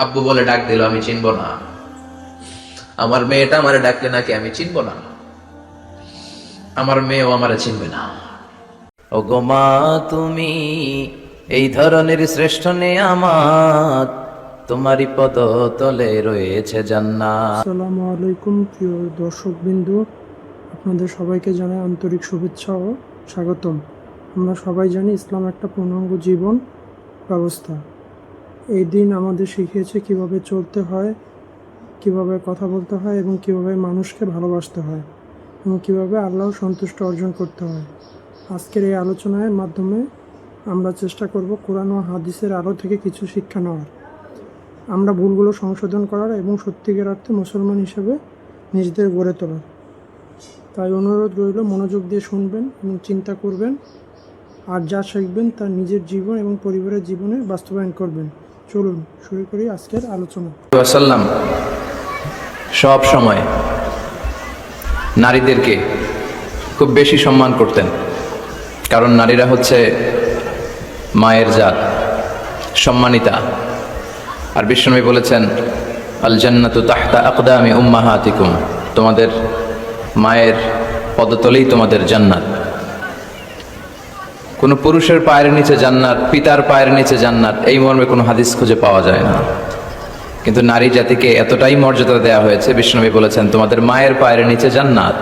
আব্বু বলে ডাক দিল, আমি চিনবো না। আমার মেয়েটা আমারে ডাকলে নাকি আমি চিনবো না, আমার মেয়েও আমারে চিনবে না। ও গো মা, তুমি এই ধরনের শ্রেষ্ঠ নেয়ামত, তোমারই পদ তলে রয়েছে জান্নাত। আসসালামু আলাইকুম প্রিয় দর্শকবৃন্দু, আপনাদের সবাইকে জানাই আন্তরিক শুভেচ্ছা ও স্বাগতম। আমরা সবাই জানি ইসলাম একটা পূর্ণাঙ্গ জীবন ব্যবস্থা। এই দিন আমাদের শিখিয়েছে কিভাবে চলতে হয়, কিভাবে কথা বলতে হয় এবং কিভাবে মানুষকে ভালোবাসতে হয় এবং কিভাবে আল্লাহর সন্তুষ্ট অর্জন করতে হয়। আজকের এই আলোচনার মাধ্যমে আমরা চেষ্টা করব কোরআন ও হাদিসের আলো থেকে কিছু শিক্ষা নেওয়ার, আমরা ভুলগুলো সংশোধন করার এবং সত্যিকার অর্থে মুসলমান হিসেবে নিজেদের গড়ে তোলার। তাই অনুরোধ রইল, মনোযোগ দিয়ে শুনবেন এবং চিন্তা করবেন, আর যা শিখবেন তা নিজের জীবন এবং পরিবারের জীবনে বাস্তবায়ন করবেন। চলুন শুরু করি আজকের আলোচনা। সাল্লাম সব সময় নারীদেরকে খুব বেশি সম্মান করতেন, কারণ নারীরা হচ্ছে মায়ের জাত, সম্মানিতা। আর বিশ্বনবী বলেছেন, আল জান্নাতু তাহতা আকদামি উম্মাহাতিকুম, তোমাদের মায়ের পদতলেই তোমাদের জান্নাত। কোনো পুরুষের পায়ের নিচে জান্নাত, পিতার পায়ের নিচে জান্নাত, এই মর্মে কোনো হাদিস খুঁজে পাওয়া যায় না। কিন্তু নারী জাতিকে এতটাই মর্যাদা দেওয়া হয়েছে, বিশ্বনবী বলেছেন তোমাদের মায়ের পায়ের নিচে জান্নাত।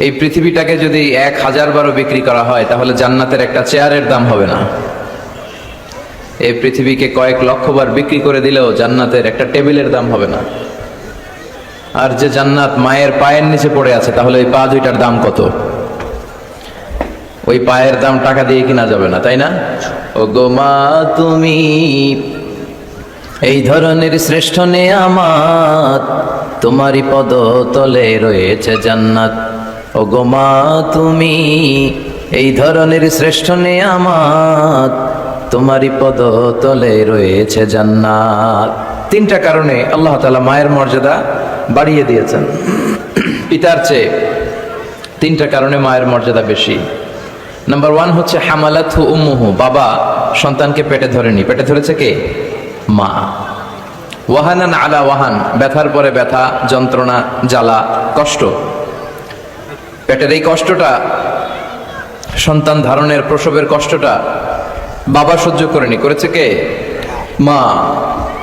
এই পৃথিবীটাকে যদি 1000 বারও বিক্রি করা হয় তাহলে জান্নাতের একটা চেয়ারের দাম হবে না। এই পৃথিবীকে কয়েক লক্ষ বার বিক্রি করে দিলেও জান্নাতের একটা টেবিলের দাম হবে না। আর যে জান্নাত মায়ের পায়ের নিচে পড়ে আছে, তাহলে ওই পা দুইটার দাম কত? ওই পায়ের দাম টাকা দিয়ে কিনা যাবে না, তাই না? ও গো মা, তুমি এই ধরনের শ্রেষ্ঠ নেয়ামত, তোমারই পদ তলে রয়েছে জান্নাত। ও গো মা, তুমি এই ধরনের শ্রেষ্ঠ নেয়ামত, তোমারই পদ তলে রয়েছে জান্নাত। 3টা কারণে আল্লাহ তাআলা মায়ের মর্যাদা বাড়িয়ে দিয়েছেন পিতার চেয়ে। 3টা কারণে মায়ের মর্যাদা বেশি। নাম্বার 1 হচ্ছে হামালাতহু উম্মুহু, বাবা সন্তানকে পেটে ধরেনি, পেটে ধরেছে কে? মা। ওয়াহানান আলা ওয়াহান, ব্যথার পরে ব্যথা, যন্ত্রণা, জ্বালা, কষ্ট। পেটের এই কষ্টটা, সন্তান ধারণের প্রসবের কষ্টটা বাবা সহ্য করেনি, করেছে কে? মা।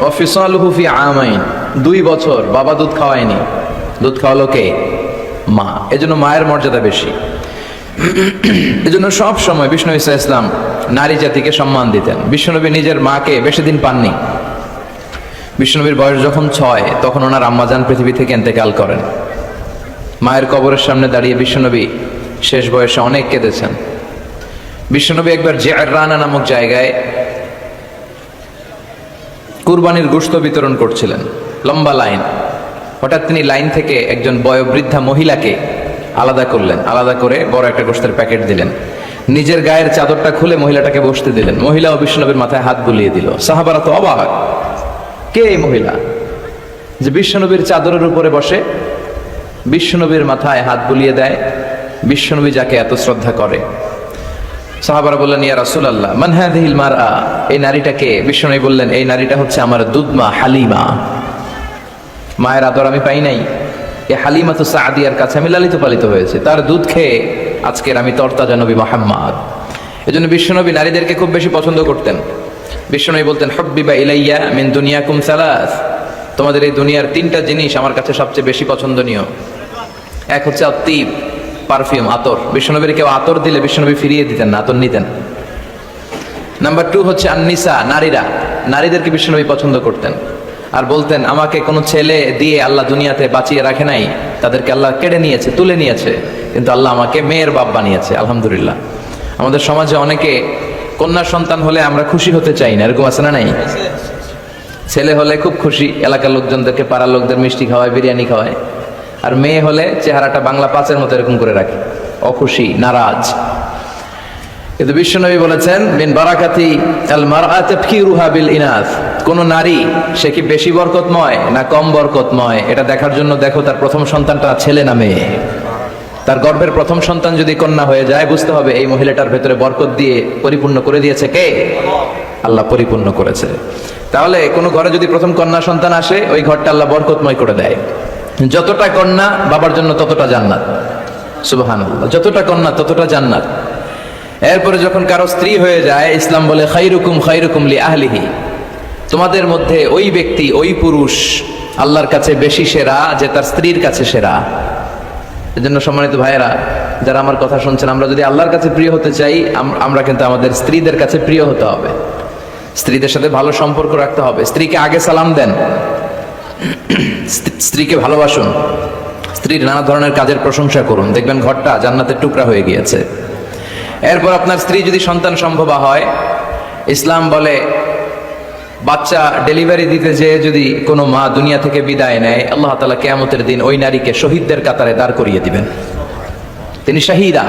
ওয়াফিসালুহু ফি আমাইন, 2 বছর বাবা দুধ খাওয়ায়নি, দুধ খাওয়ালো কে? মা। এজন্য মায়ের মর্যাদা বেশি। এজন্য সব সময় বিষ্ণু ঈসা ইসলাম নারী জাতিকে সম্মান দিতেন। বিশ্বনবী নিজের মাকে বেশি দিন পাননি। বিশ্বনবীর বয়স যখন 6, তখন ওনার আম্মাজান পৃথিবী থেকে ইন্তেকাল করেন। মায়ের কবরের সামনে দাঁড়িয়ে বিশ্বনবী শেষ বয়সে অনেক কেঁদেছেন। বিশ্বনবী একবার জিআররানা নামক জায়গায় কুরবানির গোশত বিতরণ করছিলেন, লম্বা লাইন। হঠাৎ তিনি লাইন থেকে একজন বয়োবৃদ্ধা মহিলাকে আলাদা করলেন, আলাদা করে বড় একটা গোশতের প্যাকেট দিলেন। নিজের গায়ের চাদরটা খুলে মহিলাটাকে বসতে দিলেন। মহিলাও বিশ্বনবীর মাথায় হাত বুলিয়ে দিল। সাহাবারা তো অবাক, কে এই মহিলা যে বিশ্বনবীর চাদরের উপরে বসে, বিশ্বনবীর মাথায় হাত বুলিয়ে দেয়, বিশ্বনবী যাকে এত শ্রদ্ধা করে। সাহাবারা বললেন, ইয়া রাসূলুল্লাহ, মান হাযিহিল মারআ, এই নারীটাকে? বিশ্বনবী বললেন, এই নারীটা হচ্ছে আমার দুধমা হালিমা। মায়ের আদর আমি পাই নাই, এই হালিমাতু সাদিয়ার কাছে আমি লালিত পালিত হয়েছে, তার দুধ খেয়ে আজকের আমি তরতাজা নবী মুহাম্মদ। এজন্য বিশ্বনবী নারীদেরকে খুব বেশি পছন্দ করতেন। বিশ্বনবী বলতেন, হুব্বিবা ইলাইয়া মিন দুনিয়াকুম সালাস, তোমাদের এই দুনিয়ার 3টা জিনিস আমার কাছে সবচেয়ে বেশি পছন্দনীয়। এক হচ্ছে আত্তিব, পারফিউম, আতর। বিশ্বনবীর কেউ আতর দিলে বিশ্বনবী ফিরিয়ে দিতেন না, আতর নিতেন। নাম্বার 2 হচ্ছে আন্নিসা, নারীরা। নারীদেরকে বিশ্বনবী পছন্দ করতেন আর বলতেন, আমাকে কোনো ছেলে দিয়ে আল্লাহ দুনিয়াতে বাঁচিয়ে রাখে নাই, তাদেরকে আল্লাহ কেড়ে নিয়েছে, তুলে নিয়েছে, কিন্তু আল্লাহ আমাকে মেয়ের বাপ বানিয়েছে, আলহামদুলিল্লাহ। আমাদের সমাজে অনেকে কন্যা সন্তান হলে আমরা খুশি হতে চাই না, এরকম আছে না নাই? ছেলে হলে খুব খুশি, এলাকার লোকজনদেরকে, পাড়ার লোকদের মিষ্টি খাওয়ায়, বিরিয়ানি খাওয়ায়। আর মেয়ে হলে চেহারাটা বাংলা 5-এর মতো এরকম করে রাখে, অখুশি, নারাজ। কিন্তু বিশ্বনবী বলেছেন, মিন বারাকাতি আল মারআ তাফকিরুহা বিল ইনাস, কোন নারী সে কি বেশি বরকতময় না কম বরকতময়, এটা দেখার জন্য দেখো তার প্রথম সন্তানটা ছেলে না মেয়ে। তার গর্ভের প্রথম সন্তান যদি কন্যা হয়ে যায়, বুঝতে হবে এই মহিলাটার ভেতরে বরকত দিয়ে পরিপূর্ণ করে দিয়েছে কে? আল্লাহ পরিপূর্ণ করেছে। তাহলে কোনো ঘরে যদি প্রথম কন্যা সন্তান আসে, ওই ঘরটা আল্লাহ বরকতময় করে দেয়। যতটা কন্যা বাবার জন্য ততটা জান্নাত। সুবহানাল্লাহ, যতটা কন্যা ততটা জান্নাত। এরপরে যখন কারো স্ত্রী হয়ে যায়, ইসলাম বলে খাইরুকুম খাইরুকুম লি আহলিহি, তোমাদের মধ্যে ওই ব্যক্তি, ওই পুরুষ আল্লাহর কাছে বেশি সেরা যে তার স্ত্রীর কাছে সেরা। এজন্য সম্মানিত ভাইয়েরা, যারা আমার কথা শুনছেন, আমরা যদি আল্লাহর কাছে প্রিয় হতে চাই, আমরা কিন্তু আমাদের স্ত্রীদের কাছে প্রিয় হতে হবে, স্ত্রীদের সাথে ভালো সম্পর্ক রাখতে হবে। স্ত্রীকে আগে সালাম দেন, স্ত্রীকে ভালোবাসুন, স্ত্রীর নানা ধরনের কাজের প্রশংসা করুন, দেখবেন ঘরটা জান্নাতের টুকরা হয়ে গিয়েছে। এরপর আপনার স্ত্রী যদি সন্তান সম্ভবা হয়, ইসলাম বলে বাচ্চা ডেলিভারি দিতে যেয়ে যদি কোনো মা দুনিয়া থেকে বিদায় নেয়, আল্লাহ তাআলা কিয়ামতের দিন ওই নারীকে শহীদদের কাতারে দাঁড় করিয়ে দিবেন, তিনি শাহীদা।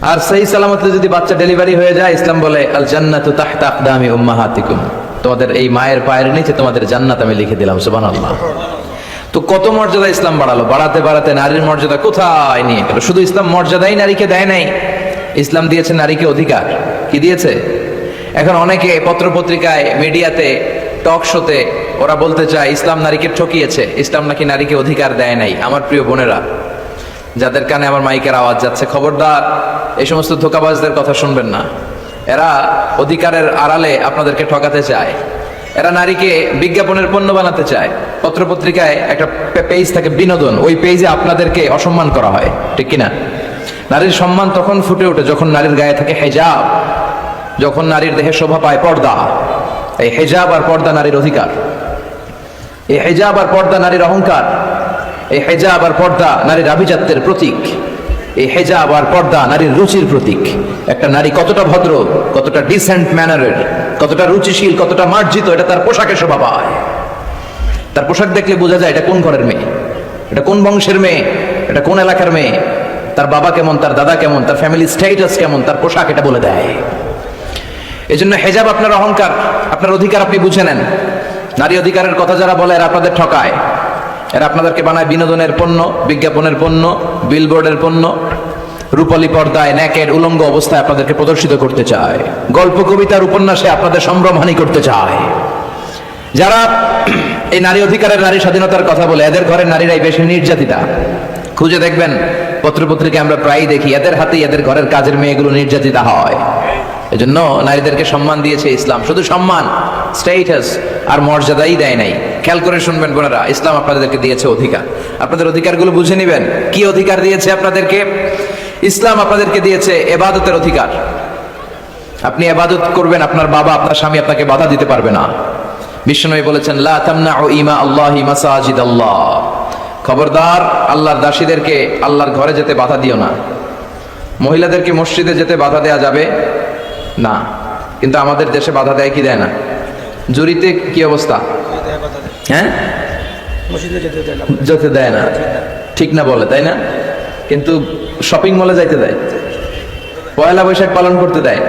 আর সহি সালামতে যদি বাচ্চা ডেলিভারি হয়ে যায়, ইসলাম বলে আল জান্নাতু তাহতা আকদামি উম্মাহাতিকুম, তোমাদের এই মায়ের পায়ের নিচে তোমাদের জান্নাত আমি লিখে দিলাম। সুবহানাল্লাহ। তো কত মর্যাদা ইসলাম বাড়ালো, বাড়াতে বাড়াতে নারীর মর্যাদা কোথায় নিয়ে গেল। শুধু ইসলাম মর্যাদাই নারীকে দেয় নাই, ইসলাম দিয়েছে নারীকে অধিকার। কি দিয়েছে? এখন অনেকে পত্রপত্রিকায়, মিডিয়াতে, টক শোতে ওরা বলতে চায় ইসলাম নারীকে ঠকিয়েছে, ইসলাম নাকি নারীকে অধিকার দেয় নাই। আমার প্রিয় বোনেরা, যাদের কানে আমার মাইকের আওয়াজ যাচ্ছে, খবরদার এই সমস্ত ধোঁকাবাজদের কথা শুনবেন না। এরা অধিকারের আড়ালে আপনাদেরকে ঠকাতে চায়, এরা নারীকে বিজ্ঞাপনের পণ্য বানাতে চায়। পত্রপত্রিকায় একটা পেজ থাকে বিনোদন, ওই পেজে আপনাদেরকে অসম্মান করা হয়, ঠিক কিনা? নারীর সম্মান তখন ফুটে ওঠে যখন নারীর গায়ে থাকে হেজাব, যখন নারীর দেহে শোভা পায় পর্দা। এই হেজাব আর পর্দা নারীর অধিকার, এই হেজাব আর পর্দা নারীর অহংকার, এই হেজাব আর পর্দা নারীর আভিজাত্যের প্রতীক, এই হেজাব আর পর্দা নারীর রুচির প্রতীক। একটা নারী কতটা ভদ্র, কতটা ডিসেন্ট ম্যানারের, কতটা রুচিশীল, কতটা মার্জিত, এটা তার পোশাকে শোভা পায়। তার পোশাক দেখলে বোঝা যায় এটা কোন ঘরের মেয়ে, এটা কোন বংশের মেয়ে, এটা কোন এলাকার মেয়ে, তার বাবা কেমন, তার দাদা কেমন, তার ফ্যামিলি স্ট্যাটাস কেমন, তার পোশাক এটা বলে দেয়। এজন্য হেজাব আপনার অহংকার, আপনার অধিকার, আপনি বুঝে নেন। নারী অধিকারের কথা যারা বলে এরা আপনাদের ঠকায়, এরা আপনাদেরকে বানায় বিনোদনের পণ্য, বিজ্ঞাপনের পণ্য, বিলবোর্ডের পণ্য। রূপালী পর্দায় নেকের উলঙ্গ অবস্থায় আপনাদেরকে প্রদর্শিত করতে চায়, গল্প কবিতার উপন্যাসে আপনাদের সম্ভ্রমহানি করতে চায়। যারা এই নারী অধিকারের, নারী স্বাধীনতার কথা বলে, এদের ঘরের নারীরাই বেশি নির্যাতিতা। খুঁজে দেখবেন পত্রপত্রিকায় আমরা প্রায়ই দেখি, এদের হাতেই এদের ঘরের কাজের মেয়েগুলো নির্যাতিতা হয়। এজন্য নারীদেরকে সম্মান দিয়েছে ইসলাম, শুধু সম্মান, স্ট্যাটাস আর মর্যাদাই দেয় নাই। খেয়াল করে শুনবেন বোনেরা, ইসলাম আপনাদেরকে দিয়েছে অধিকার, আপনাদের অধিকারগুলো বুঝে নেবেন। কি অধিকার দিয়েছে আপনাদেরকে? ইসলাম আপনাদেরকে দিয়েছে ইবাদতের অধিকার। আপনি ইবাদত করবেন, আপনার বাবা, আপনার স্বামী আপনাকে বাধা দিতে পারবে না। বিশ্বনবী বলেছেন লা তামনাউ ইমা আল্লাহি মাসাজিদ আল্লাহ, খবরদার আল্লাহর দাসীদেরকে আল্লাহর ঘরে যেতে বাধা দিও না। মহিলাদেরকে মসজিদে যেতে বাধা দেয়া যাবে না, কিন্তু আমাদের দেশে বাধা দেয় কি দেয় না? জুরিতে কি অবস্থা? হ্যাঁ, যেতে দেয় না, ঠিক না বলে, তাই না? কিন্তু শপিং মলে যাইতে দেয়, পয়লা বৈশাখ পালন করতে দেয়,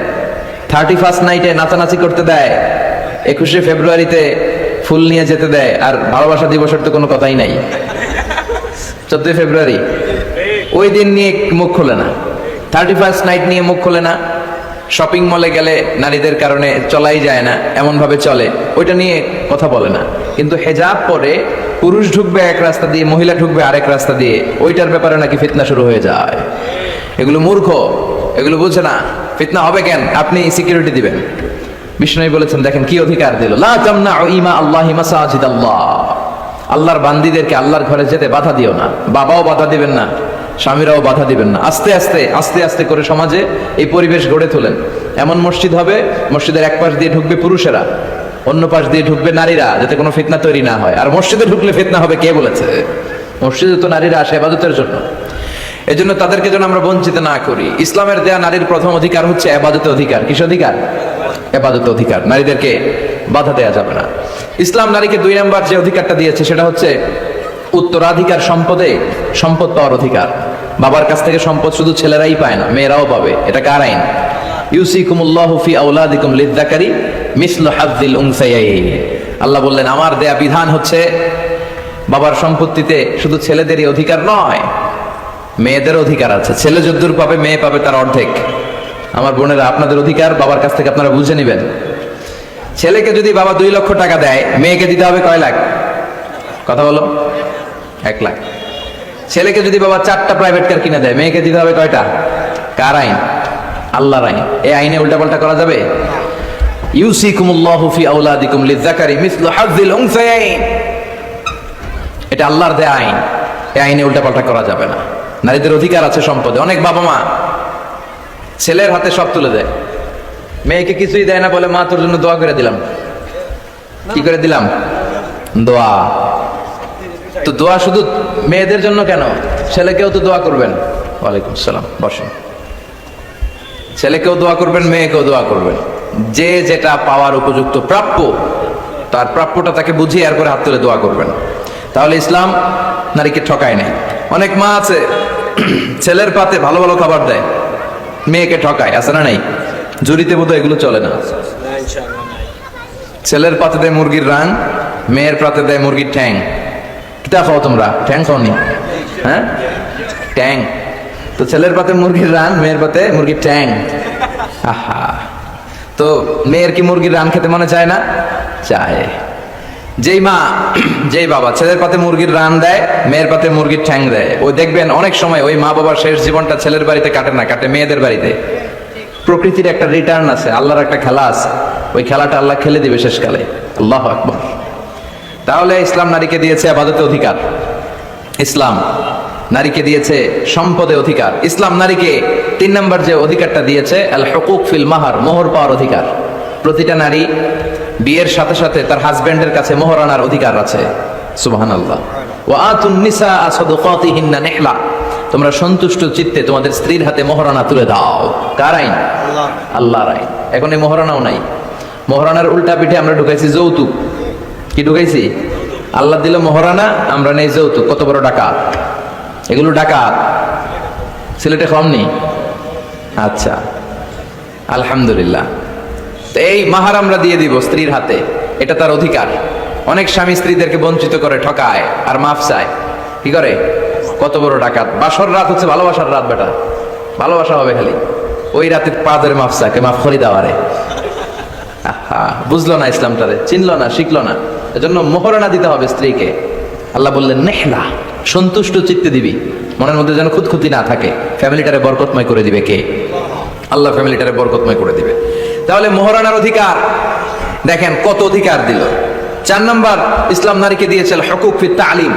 31st নাইটে নাচানাচি করতে দেয়, 21শে ফেব্রুয়ারিতে ফুল নিয়ে যেতে দেয়। আর ভালোবাসা দিবসের তো কোনো কথাই নাই। 14 ফেব্রুয়ারি ওই দিন নিয়ে মুখ খোলে না, 31st নাইট নিয়ে মুখ খোলে না। শপিং মলে গেলে নারীদের কারণে চলাই যায় না, এমন ভাবে চলে, ওইটা নিয়ে কথা বলে না। কিন্তু হেজাব পরে পুরুষ ঢুকবে এক রাস্তা দিয়ে, মহিলা ঢুকবে আরেক রাস্তা দিয়ে, ওইটার ব্যাপারে নাকি ফিতনা শুরু হয়ে যায়। এগুলো মূর্খ, এগুলো বুঝে না। ফিতনা হবে কেন? আপনি সিকিউরিটি দিবেন। বিষ্ণু বলেছেন, দেখেন কি অধিকার দিল, লা তামনাউ ইমা আল্লাহি মাসাজিদ আল্লাহ, আল্লাহর বান্দীদেরকে আল্লাহর ঘরে যেতে বাধা দিও না। বাবাও বাধা দিবেন না, স্বামীরাও বাধা দিবেন না। আস্তে আস্তে আস্তে আস্তে করে সমাজে এই পরিবেশ গড়ে তোলেন। এমন মসজিদ হবে, মসজিদের এক পাশ দিয়ে ঢুকবে পুরুষেরা, অন্য পাশ দিয়ে ঢুকবে নারীরা, যাতে কোনো ফিতনা তৈরি না হয়। আর মসজিদে ঢুকলে ফিতনা হবে কে বলেছে? মসজিদে তো নারীরা আসে ইবাদতের জন্য, এজন্য তাদেরকে যেন আমরা বঞ্চিত না করি। ইসলামের দেয়া নারীর প্রথম অধিকার হচ্ছে ইবাদতের অধিকার। কিস অধিকার? ইবাদতের অধিকার। নারীদেরকে বাধা দেয়া যাবে না। ইসলাম নারীকে 2 নম্বর যে অধিকারটা দিয়েছে সেটা হচ্ছে উত্তরাধিকার সম্পদে সম্পদ পাওয়ার অধিকার। বাবার কাছ থেকে সম্পদ শুধু ছেলেরাই পায় না, মেয়েরাও পাবে। এটা কার আইন? ইউসিকুমুল্লাহু ফি আওলাদিকুম লিযযাকারি মিসলু হাযযিল উনসায়াইন। আল্লাহ বললেন, আমার দেয়া বিধান হচ্ছে বাবার সম্পত্তিতে শুধু ছেলেদেরই অধিকার নয়, মেয়েদের অধিকার আছে, ছেলে যদ্দূর পাবে মেয়ে পাবে তার অর্ধেক। আমার বোনেরা, আপনাদের অধিকার বাবার কাছ থেকে আপনারা বুঝে নেবেন। ছেলেকে যদি বাবা 2 লক্ষ টাকা দেয়, মেয়েকে দিতে হবে কয় লাখ? কথা বলো, 1 লাখ। ছেলেকে যদি বাবা 4টা প্রাইভেট কার কিনে দেয়, মেয়েকে দিতে হবে কয়টা? কার আইন? আল্লাহর আইন। এই আইনে উল্টাপাল্টা করা যাবে? ইউসিকুমুল্লাহু ফি আওলাদিকুম লিযাকারি মিসলু হাযযিল উনসায়াইন, এটা আল্লাহর দেয়া আইন। এই আইনে উল্টাপাল্টা করা যাবে না। নারীদের অধিকার আছে সম্পদে। অনেক বাবা মা ছেলের হাতে সব তুলে দেয়, মেয়েকে কিছুই দেয় না, বলে মা তোর জন্য দোয়া করে দিলাম। কি করে দিলাম? দোয়া। তো দোয়া শুধু মেয়েদের জন্য কেন? ছেলেকেও তো দোয়া করবেন। ওয়ালাইকুম আসসালাম, বসেন। ছেলেকেও দোয়া করবেন, মেয়েকেও দোয়া করবেন। যে যেটা পাওয়ার উপযুক্ত প্রাপ্য, তার প্রাপ্যটা তাকে বুঝিয়ে এরপরে হাত তুলে দোয়া করবেন। তাহলে ইসলাম নারীকে ঠকায় নাই। অনেক মা আছে ছেলের পাতে ভালো ভালো খাবার দেয়, মেয়েকে ঠকায়, আছে না নাই? জুরিতে বোধহয় এগুলো চলে না। ছেলের পাতে দেয় মুরগির রান, মেয়ের পাতে দেয় মুরগির ঠ্যাং। কিতা খাও তোমরা? ঠ্যাং খাওনি? হ্যাঁ, ট্যাং। তো ছেলের পাতে মুরগির রান, মেয়ের পাতে মুরগির ঠ্যাং। আহা, তো মেয়ের কি মুরগির রান খেতে মনে চায় না? চায়। যেই মা, যেই বাবা ছেলের পাতে মুরগির রান দেয়, মেয়ের পাতে মুরগির ঠ্যাং দেয়, ওই দেখবেন অনেক সময় ওই মা বাবার শেষ জীবনটা ছেলের বাড়িতে কাটে না, কাটে মেয়েদের বাড়িতে। প্রকৃতির একটা রিটার্ন আছে, আল্লাহর একটা খেলা আছে, ওই খেলাটা আল্লাহ খেলে দিবে শেষকালে। আল্লাহু আকবার। তাহলে ইসলাম নারীকে দিয়েছে ইবাদতে অধিকার, ইসলাম নারীকে দিয়েছে সম্পদে অধিকার। ইসলাম নারীকে 3 নম্বর যে অধিকারটা দিয়েছে, আল হুকুক ফিল মাহার, মোহর পাওয়ার অধিকার। প্রতিটা নারী বিয়ের সাথে সাথে তার হাজবেন্ডের কাছে মোহর আনার অধিকার আছে। সুবহানাল্লাহ। ওয়া আতুন নিসা সাদাকাতিহিন্না নিহলা, তোমরা সন্তুষ্ট চিত্তে তোমাদের স্ত্রীর হাতে মোহরানা তুলে দাও। কার আইন? আল্লাহর আইন। এখন এই মোহরানাও নাই। মোহরানার উল্টা পিঠে আমরা ঢুকাইছি যৌতুক। কি ঢুকাইছি? আল্লাহ দিল মোহরানা, আমরা নেই যৌতুক। কত বড় ডাকাত! এগুলো ডাকাত। সিলেটে কম নেই? আচ্ছা, আলহামদুলিল্লাহ। তো এই মাহার আমরা দিয়ে দিব স্ত্রীর হাতে, এটা তার অধিকার। অনেক স্বামী স্ত্রীদেরকে বঞ্চিত করে, ঠকায় আর মাফ চায়। কি করে? কত বড় ডাকাত! বাসর রাত হচ্ছে ভালোবাসার রাত, বেটা ভালোবাসা হবে খালি। ওই রাতে পা ধরে মাফ চাকে, মাফ করি দেওয়ারে। আহা, বুঝলো না ইসলামটারে, চিনলো না, শিখলো না। এজন্য মোহরানা দিতে হবে স্ত্রীকে। আল্লাহ বললেন নেহলা, সন্তুষ্ট চিত্তে দিবি, মনের মধ্যে যেন খুঁতখুঁতি না থাকে। ফ্যামিলিটারে বরকতময় করে দিবে কে? আল্লাহ ফ্যামিলিটারে বরকতময় করে দিবে। তাহলে মোহরানার অধিকার দেখেন কত অধিকার দিল। 4 নম্বর ইসলাম নারীকে দিয়েছে হুকুক ফিত তালিম,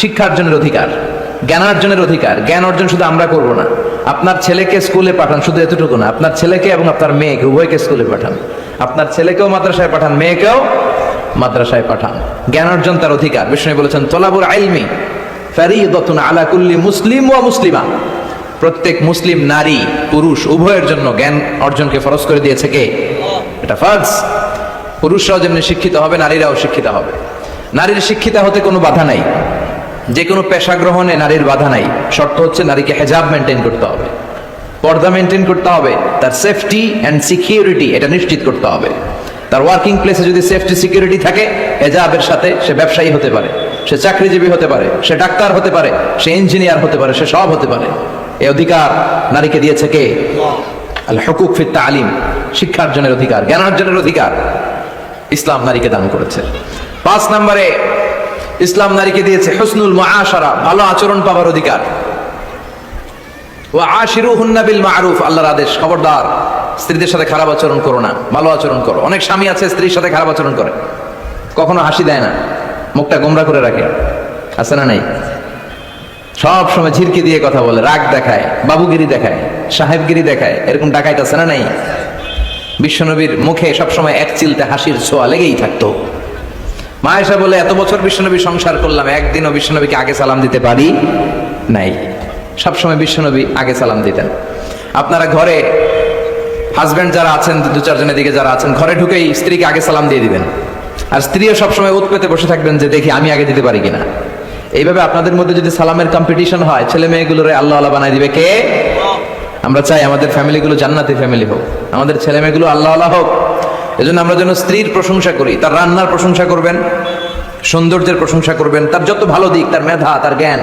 শিক্ষার্জনের অধিকার, জ্ঞানার্জনের অধিকার। জ্ঞান অর্জন শুধু আমরা করব না, আপনার ছেলেকে স্কুলে পাঠান, শুধু এতটুকু না, আপনার ছেলেকে এবং আপনার মেয়েকে উভয়কে স্কুলে পাঠান। আপনার ছেলেকেও মাদ্রাসায় পাঠান, মেয়েকেও মাদ্রাসায় পাঠান। জ্ঞান অর্জন তার অধিকার। বিষ্ণু বলেছেন তলাবুল ইলমি ফারিদাতুন আলা কুল্লি মুসলিম ওয়া মুসলিমা, প্রত্যেক মুসলিম নারী পুরুষ উভয়ের জন্য জ্ঞান অর্জনকে ফরজ করে দিয়েছে কে? এটা ফরজ। পুরুষরাও যেমনি শিক্ষিত হবে, নারীরাও শিক্ষিত হবে। নারীর শিক্ষিত হতে কোনো বাধা নাই, যে কোনো পেশা গ্রহণে নারীর বাধা নাই। শর্ত হচ্ছে নারীকে হেজাব মেনটেন করতে হবে, পর্দা মেনটেন করতে হবে, তার সেফটি অ্যান্ড সিকিউরিটি এটা নিশ্চিত করতে হবে। তার ওয়ার্কিং প্লেসে যদি সেফটি সিকিউরিটি থাকে, হেজাবের সাথে সে ব্যবসায়ী হতে পারে, সে চাকরিজীবী হতে পারে, সে ডাক্তার হতে পারে, সে ইঞ্জিনিয়ার হতে পারে, সে সব হতে পারে। এই অধিকার নারীকে দিয়েছে কে? আল হুকুক ফিত তালিম, শিক্ষার্জনের অধিকার, জ্ঞানার্জনের অধিকার ইসলাম নারীকে দান করেছে। 5 নম্বরে ইসলাম নারীকে দিয়েছে হুসনুল মুআশারা, ভালো আচরণ পাওয়ার অধিকার। ওয়া আশিরুহুন্না বিল মারুফ, আল্লাহর আদেশ, খবরদার স্ত্রীদের সাথে খারাপ আচরণ করো না, ভালো আচরণ করো। অনেক স্বামী আছে স্ত্রীর সাথে খারাপ আচরণ করে, কখনো হাসি দেয় না, মুখটা গোমরা করে রাখে, আছে না নাই? সব সময় ঝিরকি দিয়ে কথা বলে, রাগ দেখায়, বাবুগিরি দেখায়, সাহেবগিরি দেখায়, এরকম ডাকাইত আছে না নাই? বিশ্বনবীর মুখে সবসময় এক চিলতে হাসির ছোঁয়া লেগেই থাকতো। মা আয়েশা বলে, এত বছর বিশ্বনবী সংসার করলাম, একদিনও বিশ্বনবীকে আগে সালাম দিতে পারি নাই। সবসময় বিশ্বনবী আগে সালাম দিতেন। আপনারা ঘরে হাজব্যান্ড যারা আছেন, 2-4 জনের দিকে যারা আছেন, ঘরে ঢুকেই স্ত্রীকে আগে সালাম দিয়ে দিবেন। আর স্ত্রীও সবসময় ওত পেতে বসে থাকবেন যে দেখি আমি আগে দিতে পারি কিনা। এইভাবে আপনাদের মধ্যে যদি সালামের কম্পিটিশন হয়, ছেলে মেয়েগুলোরে আল্লাহ আল্লাহ বানাই দিবে কে? আমরা চাই আমাদের ফ্যামিলিগুলো জান্নাতি ফ্যামিলি হোক, আমাদের ছেলে মেয়েগুলো আল্লাহ আল্লাহ হোক। এজন্য আমরা যেন স্ত্রীর প্রশংসা করি, তার রান্নার প্রশংসা করবেন, সৌন্দর্যের প্রশংসা করবেন, তার যত ভালো দিক, তার মেধা, তার জ্ঞান,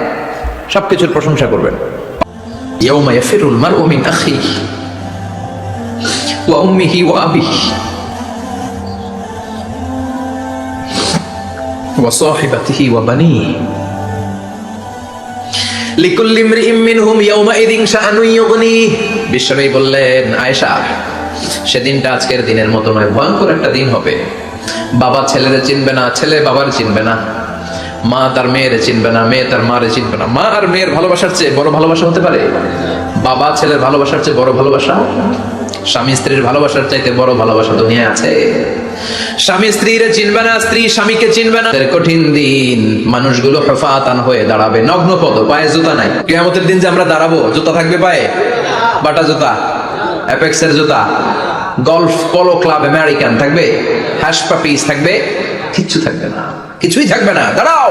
সবকিছুর প্রশংসা করবেন। ইয়াউমা ইয়াফিরুল মারউ মিন আখিহি ওয়া উম্মিহি ওয়া আবিহি ওয়া সাহিবাতিহি ওয়া বানিহি লিকুল্লি ইমরিইম মিনহুম ইয়াউমাইযিন শাআনুন ইউগনিহি। বিশ্বনবী বললেন, আয়েশা, সেদিনটা আজকের দিনের মতো নয়, ভয়ঙ্কর একটা দিন হবে। বাবা ছেলেরে চিনবে না, ছেলে বাবার চিনবে না, মা তার মেয়েরে চিনবে না, মেয়ে তার মারে চিনবে না। মা আর মেয়ের ভালোবাসার চেয়ে বড় ভালোবাসা হতে পারে? বাবা ছেলের ভালোবাসার চেয়ে বড় ভালোবাসা? স্বামী স্ত্রীর ভালোবাসার চাইতে বড় ভালোবাসা দুনিয়ায় আছে? স্বামী স্ত্রীরে চিনবে না, স্ত্রী স্বামীকে চিনবে না। কঠিন দিন, মানুষগুলো হেফাতান হয়ে দাঁড়াবে, নগ্ন পদ, পায়ে জুতা নাই। কিয়ামতের দিন যে আমরা দাঁড়াবো, জুতা থাকবে পায়ে? বাটা জুতা, অ্যাপেক্সের জুতা, গলফ পোলো ক্লাব আমেরিকান থাকবে, হ্যাশ পাপিস থাকবে, কিচ্ছু থাকবে না, কিছুই থাকবে না। দাঁড়াও,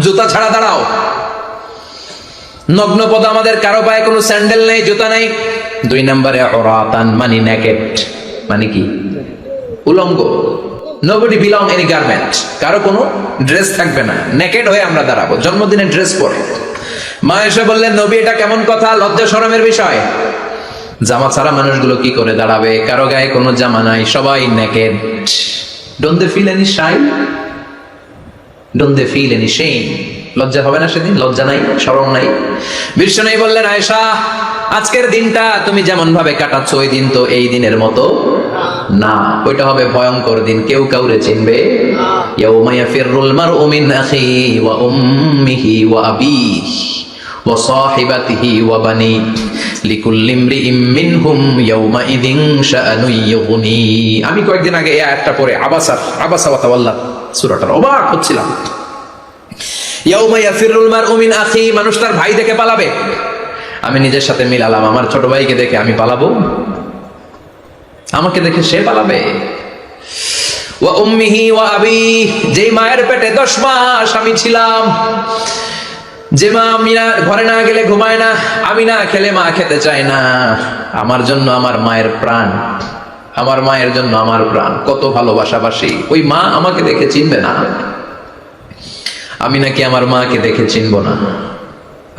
জুতা ছাড়া দাঁড়াও। নগ্ন পদ, আমাদের কারো পায়ে কোনো স্যান্ডেল নেই, জুতা নেই। 2 নম্বরে অরাতান, মানে নেকেড, মানে কি? উলঙ্গ। নোবডি বিলং এনি গার্মেন্ট, কারো কোনো ড্রেস থাকবে না, নেকেড হয়ে আমরা দাঁড়াবো, জন্মদিনের ড্রেস পরে। মা এসে বললেন, নবী এটা কেমন কথা, লজ্জা শরমের বিষয়। জামা ছাড়া মানুষগুলো কি করে দাঁড়াবে? কারো গায়ে কোনো জামা নাই, সবাই naked. Don't they feel any shy? Don't they feel any shame? লজ্জা হবে না সেদিন? লজ্জা নাই, শরম নাই? বিশ্বনবী বললেন, আয়েশা, আজকের দিনটা তুমি যেমন ভাবে কাটাচ্ছ, ওই দিন তো এই দিনের মতো না, ওইটা হবে ভয়ঙ্কর দিন, কেউ কাউরে চিনবে। ইয়াউমা ইয়াফিরুল মারউ মিন আখিহি ওয়া উম্মিহি ওয়া আবিহি ওয়া সাহিবাতিহি ওয়া বানি লিকুল্লি ইমরিইম মিনহুম ইয়াউমাইযিন শাআনুন ইউগনি। আমি কয়েকদিন আগে এই আয়াতটা পড়ে আবাসা ওয়া তাওয়াল্লা সূরাটার অবাক হচ্ছিলাম। ইয়াউমা ইয়াফিরুল মারউ মিন আখিহি, মানুষ তার ভাই দেখে পালাবে। আমি নিজের সাথে মিলালাম, আমার ছোট ভাইকে দেখে আমি পালাবো? আমাকে দেখে সে পালাবে? ওয়া উম্মিহি ওয়া আবিহি, যেই মায়ের পেটে 10 মাস আমি ছিলাম, যে মা আমি না ঘরে না গেলে ঘুমায় না, আমি না খেলে মা খেতে চায় না, আমার জন্য আমার মায়ের প্রাণ, আমার মায়ের জন্য আমার প্রাণ, কত ভালোবাসাবাসী। ওই মা আমাকে দেখে চিনবে না, আমি নাকি আমার মাকে দেখে চিনবো না।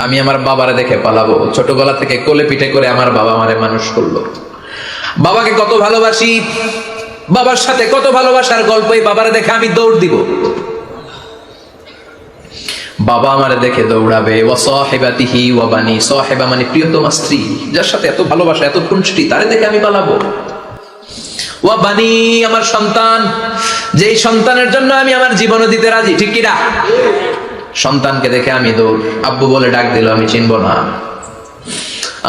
আমি আমার বাবারে দেখে পালাবো। ছোটবেলা থেকে কোলে পিঠে করে আমার বাবা আমারে মানুষ করলো, বাবাকে কত ভালোবাসি, বাবার সাথে কত ভালোবাসার গল্প, এই বাবারে দেখে আমি দৌড় দিব, বাবা আমারে দেখে দৌড়াবে। ওয়া সাহিবাতিহি ওয়া বানি, সাহিবা মানে প্রিয়তমা স্ত্রী, যার সাথে এত ভালোবাসা, এত খুনসুটি, তারে দেখে আমি পালাবো। ওয়া বানি, আমার সন্তান, যেই সন্তানের জন্য আমি আমার জীবনও দিতে রাজি, ঠিক কি না? সন্তানকে দেখে আমি দৌড়। আব্বু বলে ডাক দিল, আমি চিনবো না।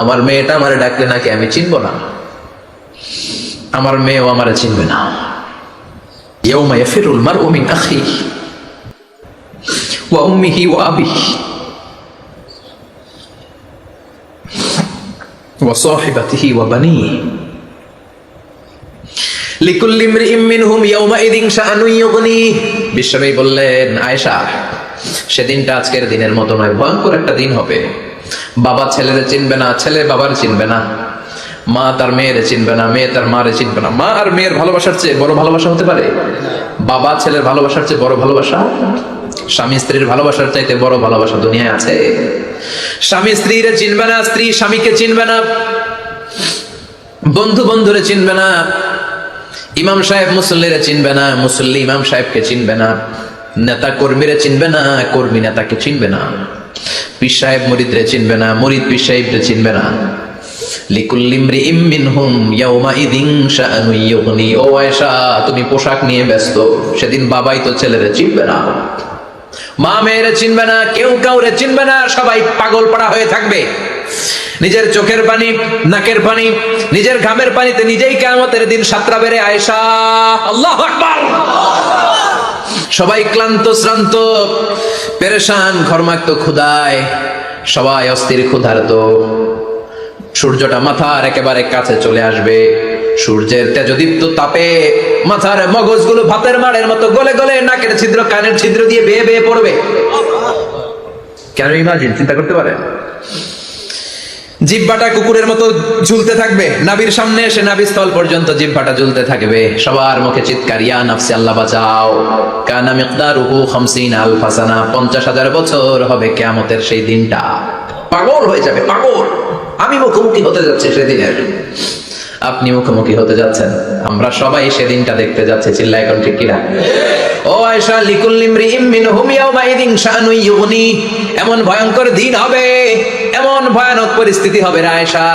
আমার মেয়েটা আমারে ডাকলে নাকি আমি চিনবো না, আমার মেয়েও আমারে চিনবে না। ইয়াউমা ইয়াফিরুল মারউ মিন আখিহি ওয়া উম্মিহি ওয়া আবিহি ওয়া সাহিবাতিহি ওয়া বানিহি লিকুল্লি ইমরিইম মিনহুম ইয়াউমাইযিন শাআনুন ইউগনিহি। বিশ্বনবী বললেন, আয়েশা, সেদিনটা আজকের দিনের মতো নয়, ভয়ঙ্কর একটা দিন হবে। বাবা ছেলেরে চিনবে না, ছেলে বাবার চিনবে না, মা তার মেয়েরে চিনবে না, মেয়ে তার মারে চিনবে না। মা আর মেয়ের ভালোবাসার চেয়ে বড় ভালোবাসা হতে পারে? বাবা ছেলের ভালোবাসার চেয়ে বড় ভালোবাসা? স্বামী স্ত্রীর ভালোবাসার চাইতে বড় ভালোবাসা দুনিয়ায় আছে? স্বামী স্ত্রীরে চিনবে না, স্ত্রী স্বামীকে চিনবে না, বন্ধু বন্ধুরে চিনবে না, ইমাম সাহেব মুসল্লিরে চিনবে না, মুসল্লি ইমাম সাহেবকে চিনবে না, নেতা কর্মীরে চিনবে না, কর্মী নেতাকে চিনবে না, পীর সাহেব মুরিদরে চিনবে না, মুরিদ পীর সাহেবরে চিনবে না। লিকুল্লি ইমরিইম মিনহুম ইয়াউমাইযিন শাআনুন ইউগনি। ও আয়েশা, তুমি পোশাক নিয়ে ব্যস্ত, সেদিন বাবাই তো ছেলেরে চিনবে না, মা মেয়েরে চিনবে না, কেউ কাউরে চিনবে না, সবাই পাগল পাড়া হয়ে থাকবে। নিজের চোখের পানি, নাকের পানি, নিজের ঘামের পানিতে নিজেই কিয়ামতের দিন সাতরা বেড়ে আয়েশা, আল্লাহু আকবার। সবাই ক্লান্ত শ্রান্ত, পেরেশান, ঘর্মাক্ত, ক্ষুধায়, সবাই অস্থির ক্ষুধার্ত। সূর্যটা মাথার একেবারে কাছে চলে আসবে, সূর্যের তেজদীপ্ত তাপে মাথার মগজগুলো ভাতের মাড়ের মতো গলে গলে নাকের ছিদ্র, কানের ছিদ্র দিয়ে বেয়ে বেয়ে পড়বে। কেন ইমাজিন, চিন্তা করতে পারে? জিহ্বাটা কুকুরের মতো ঝুলতে থাকবে, নাভির সামনে এসে নাভিস্থল পর্যন্ত জিহ্বাটা ঝুলতে থাকবে। সবার মুখে চিৎকার, ইয়া নাফসি আল্লাহ বাঁচাও। কানা মিকদারুহু 50 আলফা সানা, 50,000 বছর হবে কিয়ামতের সেই দিনটা। পাগল হয়ে যাবে, পাগল। আমি মুখোমুখি হতে যাচ্ছি সেদিনের। আপনি মুখোমুখি হতে যাচ্ছেন, আমরা সবাই সেদিনটা দেখতে যাচ্ছি। চিল্লা এখন ঠিক কিনা? ও আয়েশা, লিকুল্লি ইমরিইম মিনহুম ইয়াওমাইযিন শাআনুন ইউগনি, এমন ভয়ঙ্কর দিন হবে, এমন ভয়ানক পরিস্থিতি হবে রে আয়েশা,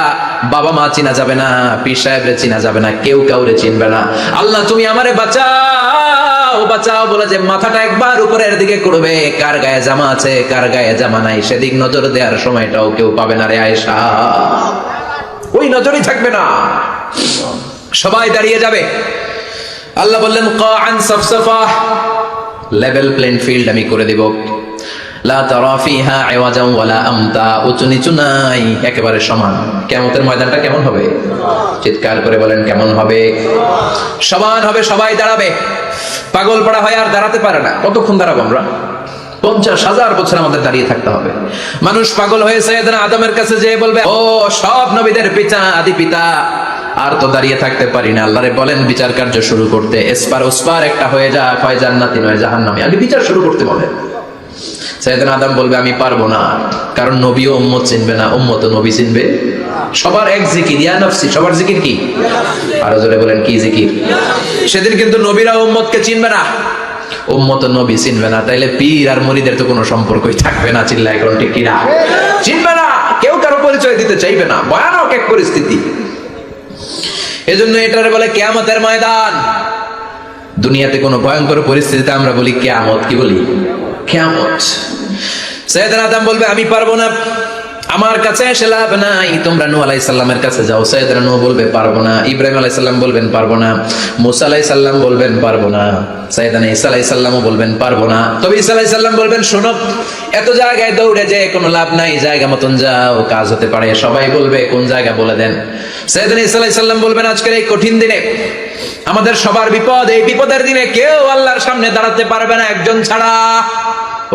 বাবা মা চিনা যাবে না, পীর সাহেবরে চিনা যাবে না, কেউ কাউরে চিনবে না। আল্লাহ তুমি আমারে বাঁচাও বাঁচাও বলে যে মাথাটা একবার উপরের দিকে করবে, কার গায়ে জামা আছে কার গায়ে জামা নাই সেদিক নজর দেওয়ার সময়টাও কেউ পাবে না রে আয়েশা। ওই নজরই থাকবে না, সবাই দাঁড়িয়ে যাবে। আল্লাহ বললেন কাআন সাফসাফা, লেভেল প্লেন ফিল্ড আমি করে দেব। লা তারা ফিহা আওয়াজান ওয়ালা আমতা, উঁচু নিচু নাই, একেবারে সমান। কিয়ামতের ময়দানটা কেমন হবে? চিৎকার করে বলেন কেমন হবে? সমান হবে, সবাই দাঁড়াবে। পাগল পড়া হয় আর দাঁড়াতে পারে না। কতক্ষণ দাঁড়াবো আমরা? 50,000 বছর আমাদের দাঁড়িয়ে থাকতে হবে। মানুষ পাগল হয়ে সাইয়েদনা আদমের কাছে যেয়ে বলবে, ও সব নবীদের পিতা, আদি পিতা, আর তো দাঁড়িয়ে থাকতে পারি না, আল্লাহরে বলেন বিচার কার্য শুরু করতে। এসপার ওসপার একটা হয়ে যা, হয় জান্নাতি নয় জাহান্নামী, আগে বিচার শুরু করতে বলে। সাইয়েদনা আদম বলবে আমি পারবো না, কারণ নবীও উম্মত চিনবে না, উম্মত নবী চিনবে। সবার এক জিকির, ইয়া নফসি, সবার জিকির কি? আরো জোরে বলেন কি জিকির? সেদিন কিন্তু নবীরা উম্মতকে চিনবে না, উম্মত নবী চিনবে না, তাইলে পীর আর মুরিদের তো কোনো সম্পর্কই থাকবে না। চিল্লা এখন ঠিক কিনা? চিনবে না, কেউ কারো পরিচয় দিতে চাইবে না, ভয়ানক এক পরিস্থিতি। এজন্য এটারে বলে কিয়ামতের ময়দান। দুনিয়াতে কোনো ভয়ঙ্কর পরিস্থিতিতে আমরা বলি কিয়ামত, কি বলি? কিয়ামত। সাইয়েদনা আদম বলবে আমি পারবো না, আমার কাছে এসে লাভ নাই, তোমরা নূহ আলাইহিস সালামের কাছে যাও। সাইয়েদনা নূহ বলবে পারবো না, ইব্রাহিম আলাইহিস সালাম বলবেন পারবো না, মুসা আলাইহিস সালাম বলবেন পারবো না, সাইয়েদনা ঈসা আলাইহিস সালামও বলবেন পারবো না। তবে ঈসা আলাইহিস সালাম বলবেন শোনো, এত জায়গায় দৌড়ে যে কোনো লাভ নাই, জায়গা মতন যাও, কাজ হতে পারে। সবাই বলবে কোন জায়গা বলে দেন। সাইয়েদনা ঈসা আলাইহিস সালাম বলবেন আজকের এই কঠিন দিনে আমাদের সবার বিপদ, এই বিপদের দিনে কেউ আল্লাহর সামনে দাঁড়াতে পারবে না একজন ছাড়া।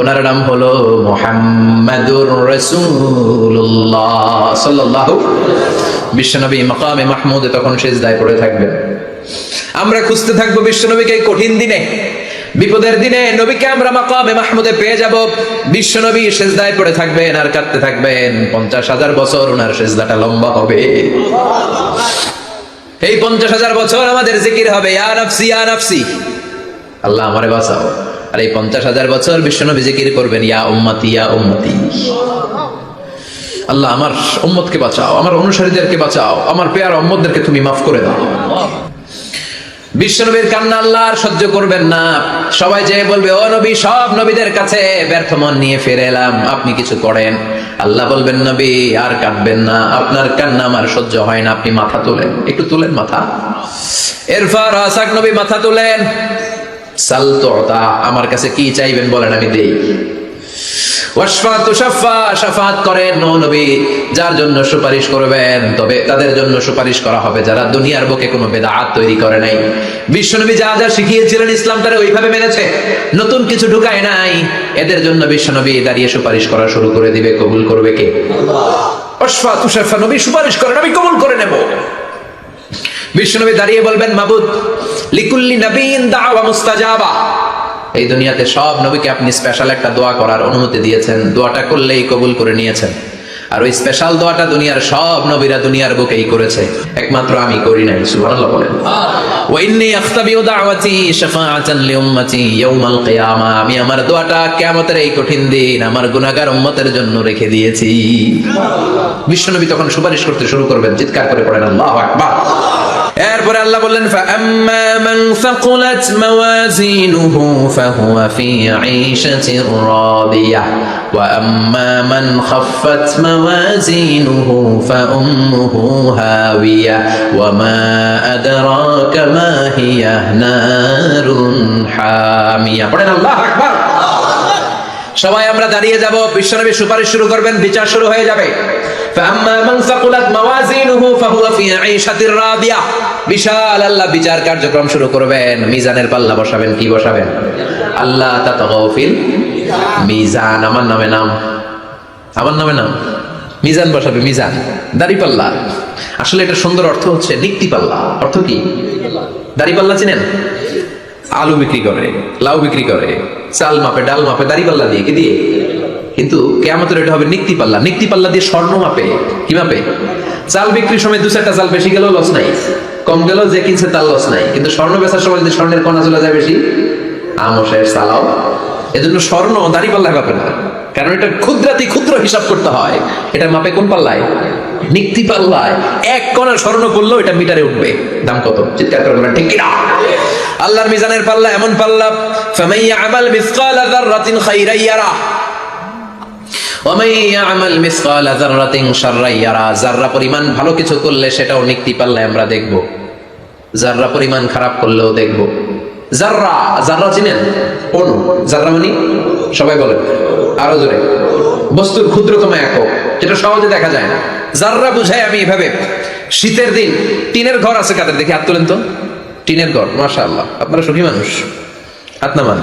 ওনার নাম হলো মুহাম্মাদুর রাসূলুল্লাহ সাল্লাল্লাহু। বিশ্বনবী মাকামে মাহমুদে তখন সিজদায় পড়ে থাকবেন। আমরা খুঁজতে থাকবো বিশ্বনবীকে এই কঠিন দিনে, বিপদের দিনে নবীকে আমরা মাকামে মাহমুদে পেয়ে যাব। বিশ্বনবী সিজদায় পড়ে থাকবেন আর কাঁদতে থাকবেন। 50,000 বছর ওনার সিজদাটা লম্বা হবে। এই 50,000 বছর আমাদের জিকির হবে ইয়া নাফসি ইয়া নাফসি, আল্লাহ আমারে বাঁচাও। আর এই 50,000 বছর বিশ্বনবী জিকির করবেন ইয়া উম্মতি ইয়া উম্মতি, আল্লাহ আমার উম্মতকে বাঁচাও, আমার অনুসারীদেরকে বাঁচাও, আমার পেয়ার উম্মতদেরকে তুমি মাফ করে দাও। বিশ্বনবীর কান্না আল্লাহ আর সহ্য করবেন না। সবাই যে বলবে ও নবী, সব নবীদের কাছে ব্যর্থ মন নিয়ে ফিরে এলাম, আপনি কিছু করেন। আল্লাহ বলবেন নবী আর কাঁদবেন না, আপনার কান্না আমার সহ্য হয় না, আপনি মাথা তোলেন, একটু তুলেন মাথা। এরপর রাসাক নবী মাথা তুলেন। সাল তুতা, আমার কাছে কি চাইবেন বলেন আমি দেই। ওয়াশফা তুশাফা, শাফাত করেন ও নবী, যার জন্য সুপারিশ করবেন তবে তাদের জন্য সুপারিশ করা হবে যারা দুনিয়ার বুকে কোনো বেদাত তৈরি করে নাই। বিশ্বনবী যা যা শিখিয়েছিলেন ইসলামটারে ওইভাবে মেনেছে, নতুন কিছু ঢুকায় নাই। এদের জন্য বিশ্বনবী দাঁড়িয়ে সুপারিশ করা শুরু করে দিবে। কবুল করবে কে? ওয়াশফা তুশাফা, নবী সুপারিশ করেন, আমি কবুল করে নেব। বিশ্বনবী দাঁড়িয়ে বলবেন মাবুদ লিকুল্লি নবীন দাওয়া মুস্তাজাবা, এই দুনিয়াতে সব নবীকে আপনি স্পেশাল একটা দোয়া করার অনুমতি দিয়েছেন, দোয়াটা করলেই কবুল করে নিয়েছেন। আর ওই স্পেশাল দোয়াটা দুনিয়ার সব নবীরা দুনিয়ার বুকেই করেছে, একমাত্র আমি করি নাই। সুবহানাল্লাহ বলেন। ওয়া ইন্নী আখতাবিউ দাওয়াতি শাফাআতান লিউম্মতি ইয়াউমাল কিয়ামা, আমি আমার দোয়াটা কিয়ামতের এই কঠিন দিন আমার গুনাহগার উম্মতের জন্য রেখে দিয়েছি। বিশ্বনবী তখন সুপারিশ করতে শুরু করবেন, চিৎকার করে পড়েন আল্লাহু আকবার। এরপরে আল্লাহ বললেন ফাআম্মা মান সাকুলাত মাওয়াজিনুহু ফাহুয়া ফি ঈশাতির রাদিয়াহ ওয়া আম্মা মান খাফফাত মাওয়াজিনুহু ফাউম্মুহু হাওিয়া ওয়া মা আদরাকা মা হিয়া নারুন হামিয়া। পড়েন আল্লাহু আকবার। সবাই আমরা দাঁড়িয়ে যাব, বিশ্বনবী সুপারিশ শুরু করবেন, বিচার শুরু হয়ে যাবে। ফাআম্মা মান সাকুলাত মাওয়াজিনুহু ফাহুয়া ফি ঈশাতির রাদিয়া, বিশাল আল্লাহ বিচার কার্যক্রম শুরু করবেন। মিজানের পাল্লা বসাবেন, কি বসাবেন? আল্লাহ তাতাগাউ ফিল মিজান, আমার নামে নাম, আমার নামে নাম, মিজান বসাবে, মিজান দাড়ি পাল্লা। আসলে এটা সুন্দর অর্থ হচ্ছে নিক্তি পাল্লা। অর্থ কি? দাড়ি পাল্লা চিনেন? আলু বিক্রি করে, লাউ বিক্রি করে, চাল মাপে, ডাল মাপে, দাড়ি পাল্লা দিয়ে, কি দিয়ে? কিন্তু কিয়ামতের এটা হবে নিক্তি পাল্লা। নিক্তি পাল্লা দিয়ে স্বর্ণ মাপে। কি মাপে? চাল বিক্রির সময় 2-4টা চাল বেশি গেলেও লস নাই, কম গেলেও যে কিনছে তার লস নাই। কিন্তু স্বর্ণ বেচার সময় যদি স্বর্ণের কণা চলে যায় বেশি, আমশের চালাও। এজন্য স্বর্ণ দাড়ি পাল্লায় মাপে না, কারণ এটা ক্ষুদ্রাতি ক্ষুদ্র হিসাব করতে হয়। এটা মাপে কোন পাল্লায়? নিক্তি পাল্লায়। এক কণা স্বর্ণ পড়লেও এটা মিটারে উঠবে। দাম কত? চিৎকার করে বলেন ঠিক কিনা? আল্লাহর মিজানের পাল্লা এমন পাল্লা, ফামান ইয়ামাল মিসকালা যাররাতিন খাইরান ইয়ারা ওয়া মান ইয়ামাল মিসকালা যাররাতিন শাররান ইয়ারা। যাররা পরিমাণ ভালো কিছু করলে সেটাও নিক্তি পাল্লায় আমরা দেখব, যাররা পরিমাণ খারাপ করলেও দেখব। যাররা, যাররা চিনেন? অণু। যাররা মানে সবাই বলেন আরো জোরে। বস্তুর ক্ষুদ্রতম একক, যেটা সহজে দেখা যায় না। যাররা বুঝাই আমি এভাবে, শীতের দিন টিনের ঘর আছে কাদের? দেখি হাত তোলেন তো। টিনের ঘর, মাশাআল্লাহ, আপনারা সুখী মানুষ, হাত নামান।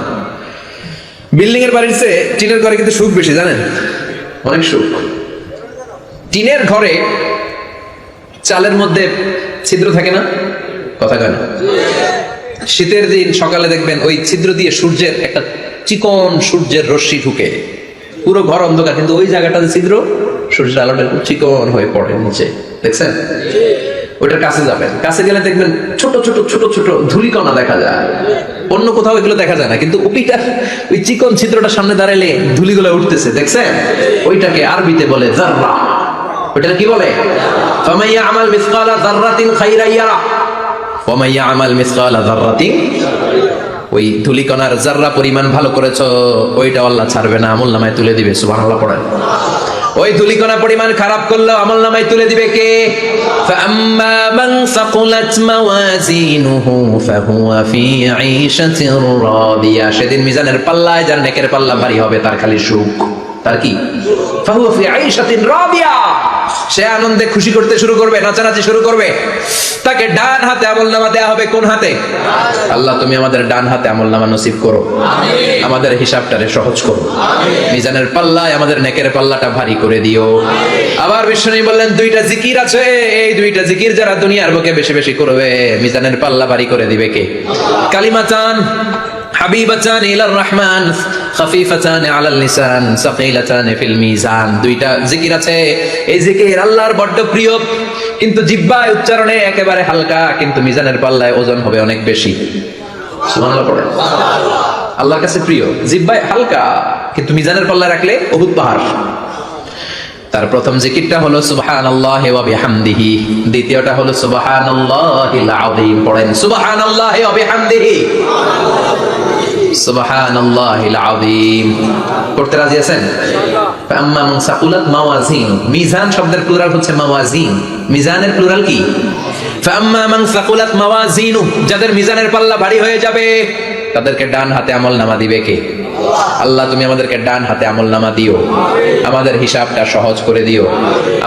বিল্ডিং এর বাড়ির চেয়ে টিনের ঘরে কিন্তু সুখ বেশি, জানেন? অনেক সুখ। টিনের ঘরে চালের মধ্যে ছিদ্র থাকে না? কথা কয় না? শীতের দিন সকালে দেখবেন ওই ছিদ্র দিয়ে সূর্যের একটা চিকন সূর্যের রশ্মি ঢুকে, পুরো ঘর অন্ধকার, কিন্তু ওই জায়গাটাতে ছিদ্র, সূর্যের আলোটা চিকন হয়ে পড়ে নিচে, দেখছেন? ওটার কাছে যাবেন, কাছে গেলে দেখবেন ছোট ছোট ছোট ছোট ধূলিকণা দেখা যায়। অন্য কোথাও এগুলো দেখা যায় না, কিন্তু ওইটা, ওই চিকন ছিদ্রটা সামনে দাঁড়ালে ধূলিগুলো উঠতেছে, দেখছেন? ওইটাকে আরবিতে বলে যাররা। ওইটা কি বলে? ফামান ইয়ামাল মিসকালা যাররাতিন খাইরান ইয়ারা ওয়া মান ইয়ামাল মিসকালা যাররাতিন। ওই ধূলিকণার যাররা পরিমাণ ভালো করেছো, ওইটা আল্লাহ ছাড়বে না, আমলনামায় তুলে দিবে। সুবহানাল্লাহ পড়েন। ওই ধূলিকণা পরিমাণ খারাপ করলেও আমলনামায় তুলে দিবে কে? ফাআম্মা মান সাকুলাত মাওয়াজিনুহু ফাহুয়া ফি আইশাতির রাদিয়া। সেদিন মিজানের পাল্লায় যার নেকের পাল্লা ভারী হবে তার খালি সুখ। তার কি? ফাহুয়া ফি আইশাতির রাদিয়া। সে আনন্দে খুশি করতে শুরু করবে, নাচানাচি শুরু করবে। তাকে ডান হাতে আমলনামা দেয়া হবে। কোন হাতে? আল্লাহ তুমি আমাদের ডান হাতে আমলনামা নসিব করো, আমাদের হিসাবটারে সহজ করো, মিজানের পাল্লায় আমাদের নেকের পাল্লাটা ভারী করে দিও। আবার বিষ্ণু বললেন দুইটা জিকির আছে, এই দুইটা জিকির যারা দুনিয়ার বুকে বেশি বেশি করবে মিজানের পাল্লা ভারী করে দিবে কে? কালিমাতান হাবিবাতান ইলার রহমান খাফিফাতান আলাল লিসান সাকিলাতান ফিল মিজান। দুইটা জিকির আছে, এই জিকির আল্লাহর বড় প্রিয়, কিন্তু জিহ্বায় উচ্চারণে একেবারে হালকা, কিন্তু মিজানের পাল্লায় ওজন হবে অনেক বেশি। সুবহানাল্লাহ পড়ে। আল্লাহর কাছে প্রিয়, জিহ্বায় হালকা, কিন্তু মিজানের পাল্লায় রাখলে উহুদ পাহাড়। তার প্রথম জিকিরটা হলো সুবহানাল্লাহি ওয়া বিহামদিহি, দ্বিতীয়টা হলো সুবহানাল্লাহিল আযীম। পড়েন সুবহানাল্লাহি ওয়া বিহামদিহি, সুবহানাল্লাহিল আযীম। পড়তে রাজি আছেন? ফাআম্মা মান সাকুলাত মাওয়াজিন, মিজান শব্দের প্লুরাল হচ্ছে মাওয়াজিন, মিজানের প্লুরাল কি? ফাআম্মা মান সাকুলাত মাওয়াজিনু, যাদের মিজানের পাল্লা ভারী হয়ে যাবে তাদেরকে ডান হাতে আমলনামা দিবে কে? আল্লাহ তুমি আমাদেরকে ডান হাতে আমলনামা দিও, আমাদের হিসাবটা সহজ করে দিও,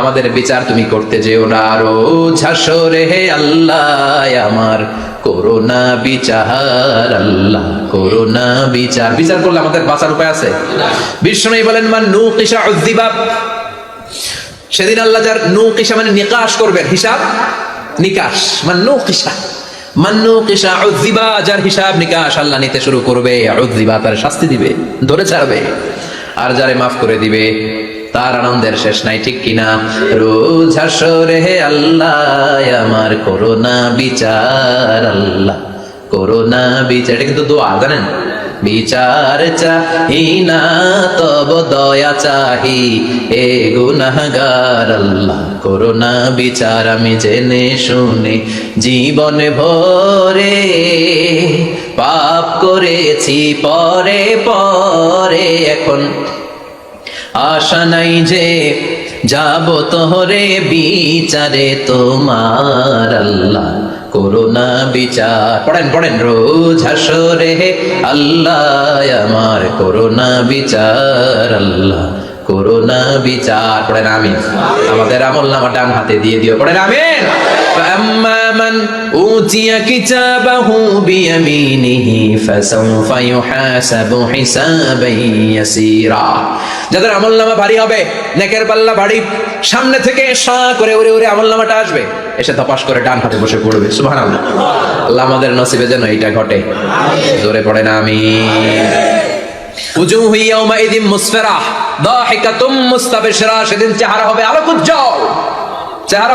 আমাদের বিচার তুমি করতে যেও না। রোজ হাসরে হে আল্লাহ আমার করোনা বিচার, আল্লাহ করোনা বিচার। বিচার করলে আমাদের বাঁচার উপায় আছে? বিষ্ণু বলেন মান নুকিশা উযযিবা, সেদিন আল্লাহ যার নুকিশা মানে নিকাশ করবেন, হিসাব নিকাশ। মান নুকিশা, মান নুকিশা উযযিবা, যার হিসাব নিকাশ আল্লাহ নিতে শুরু করবে, উযযিবা তার শাস্তি দিবে, ধরে ছাড়বে। আর যারে মাফ করে দিবে তার আনন্দের শেষ নাই, ঠিক কিনা? রোজ হাসরে হে আল্লাহ আমার করোনা বিচার, আল্লাহ করোনা বিচার। এটা কিন্তু দোয়া, জানেন? বিচার চাহি না তব দয়া চাহি এ গুনাহগার, আল্লাহ করোনা বিচার। আমি জেনে শুনে জীবনে ভরে পাপ করেছি পরে পরে, এখন আশা নাই যে যাব তোহরে বিচারে তোমার, আল্লাহ করোনা বিচার। পড়েন পড়েন রোজ হাসরে হে আল্লাহ আমার করোনা বিচার, আল্লাহ করোনা বিচার। পড়েন আমিন। আমাদের আমলনামা ডান হাতে দিয়ে দিও। পড়েন আমিন। فأما من أوتي كتابه بيمينه فسوف يحاسب حسابا يسيرا। যাদের আমলনামা ভারী হবে, নেকের পাল্লা ভারী, সামনে থেকে সা করে উড়ে উড়ে আমলনামাটা আসবে, এসে তপাস করে ডান হাতে বসে পড়বে। সুবহানাল্লাহ। আল্লাহ আমাদের নসিবে যেন এইটা ঘটে। জোরে পড়েন আমিন। উজুহু ইয়াউমাইযিন মুসফিরাহ দাহিকাতুম মুস্তাবশিরা, সেদিন চেহারা হবে আলোকোজ্জ্বল, চেহারা